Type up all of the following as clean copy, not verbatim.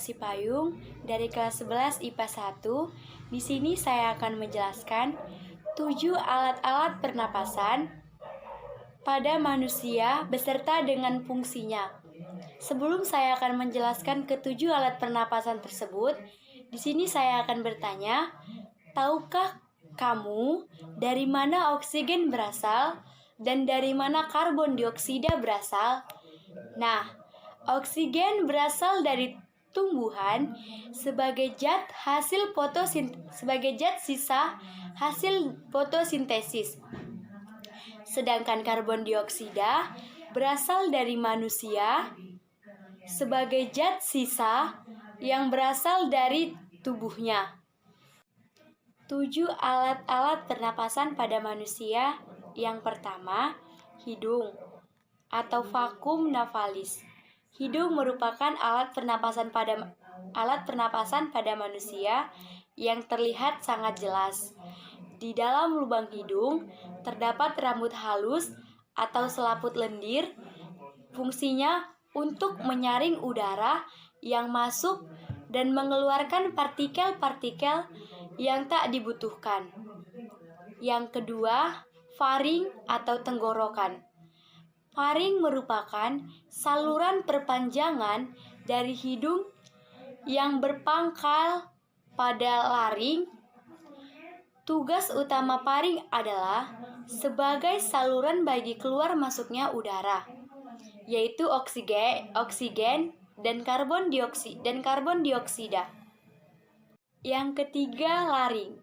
Sipayung dari kelas 11 IPA 1. Di sini saya akan menjelaskan 7 alat-alat pernapasan pada manusia beserta dengan fungsinya. Sebelum saya akan menjelaskan ketujuh alat pernapasan tersebut, di sini saya akan bertanya, tahukah kamu dari mana oksigen berasal dan dari mana karbon dioksida berasal? Nah, oksigen berasal dari tumbuhan sebagai zat sisa hasil fotosintesis. Sedangkan karbon dioksida berasal dari manusia sebagai zat sisa yang berasal dari tubuhnya. 7 alat-alat pernapasan pada manusia. Yang pertama, hidung atau vakum navalis. Hidung merupakan alat pernapasan pada manusia yang terlihat sangat jelas. Di dalam lubang hidung terdapat rambut halus atau selaput lendir. Fungsinya untuk menyaring udara yang masuk dan mengeluarkan partikel-partikel yang tak dibutuhkan. Yang kedua, faring atau tenggorokan. Faring merupakan saluran perpanjangan dari hidung yang berpangkal pada laring. Tugas utama faring adalah sebagai saluran bagi keluar masuknya udara, yaitu oksigen dan karbon dioksida. Yang ketiga, laring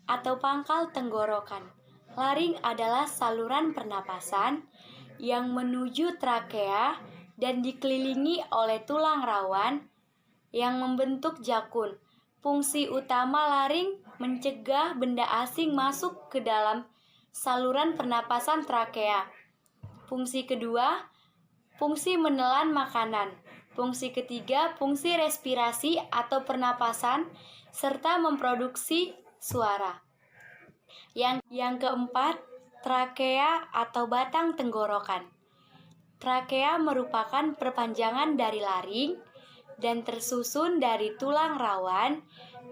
atau pangkal tenggorokan. Laring adalah saluran pernapasan yang menuju trakea dan dikelilingi oleh tulang rawan yang membentuk jakun. Fungsi utama laring mencegah benda asing masuk ke dalam saluran pernapasan trakea. Fungsi kedua, fungsi menelan makanan. Fungsi ketiga, fungsi respirasi atau pernapasan serta memproduksi suara. Yang keempat, trakea atau batang tenggorokan. Trakea merupakan perpanjangan dari laring dan tersusun dari tulang rawan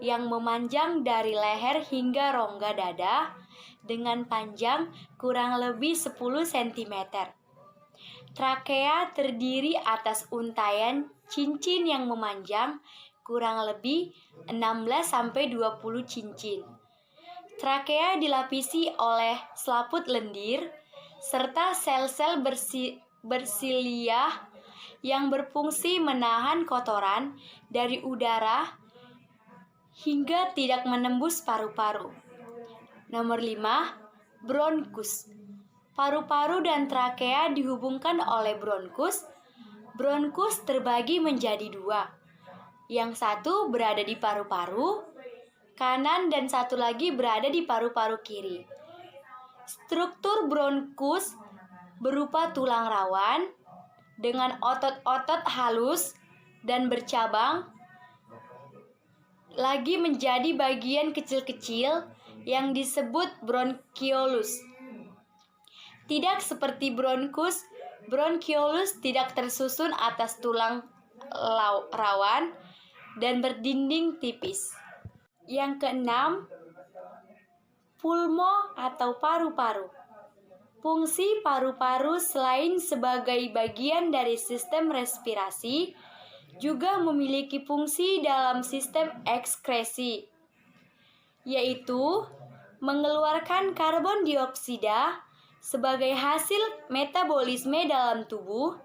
yang memanjang dari leher hingga rongga dada dengan panjang kurang lebih 10 cm. Trakea terdiri atas untaian cincin yang memanjang kurang lebih 16-20 cincin. Trakea dilapisi oleh selaput lendir serta sel-sel bersilia yang berfungsi menahan kotoran dari udara hingga tidak menembus paru-paru. Nomor 5, bronkus. Paru-paru dan trakea dihubungkan oleh bronkus. Bronkus terbagi menjadi 2. Yang satu berada di paru-paru kanan dan satu lagi berada di paru-paru kiri. Struktur bronkus berupa tulang rawan dengan otot-otot halus dan bercabang lagi menjadi bagian kecil-kecil yang disebut bronkiolus. Tidak seperti bronkus, bronkiolus tidak tersusun atas tulang rawan dan berdinding tipis. Yang keenam, pulmo atau paru-paru. Fungsi paru-paru selain sebagai bagian dari sistem respirasi, juga memiliki fungsi dalam sistem ekskresi, yaitu mengeluarkan karbon dioksida sebagai hasil metabolisme dalam tubuh,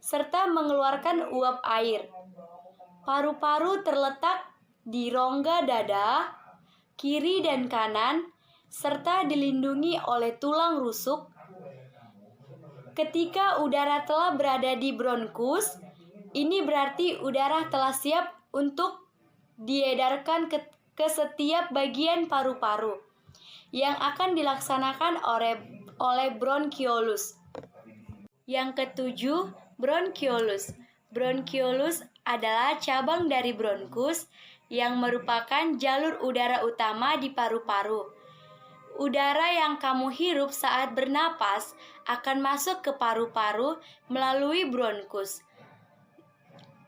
serta mengeluarkan uap air. Paru-paru terletak di rongga dada, kiri dan kanan, serta dilindungi oleh tulang rusuk. Ketika udara telah berada di bronkus, ini berarti udara telah siap untuk diedarkan ke setiap bagian paru-paru yang akan dilaksanakan oleh bronkiolus. Yang ketujuh, bronkiolus. Bronkiolus adalah cabang dari bronkus yang merupakan jalur udara utama di paru-paru. Udara yang kamu hirup saat bernapas akan masuk ke paru-paru melalui bronkus.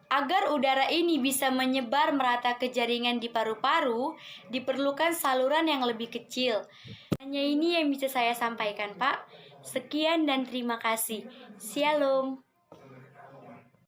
Agar udara ini bisa menyebar merata ke jaringan di paru-paru, diperlukan saluran yang lebih kecil. Hanya ini yang bisa saya sampaikan, Pak. Sekian dan terima kasih. Shalom.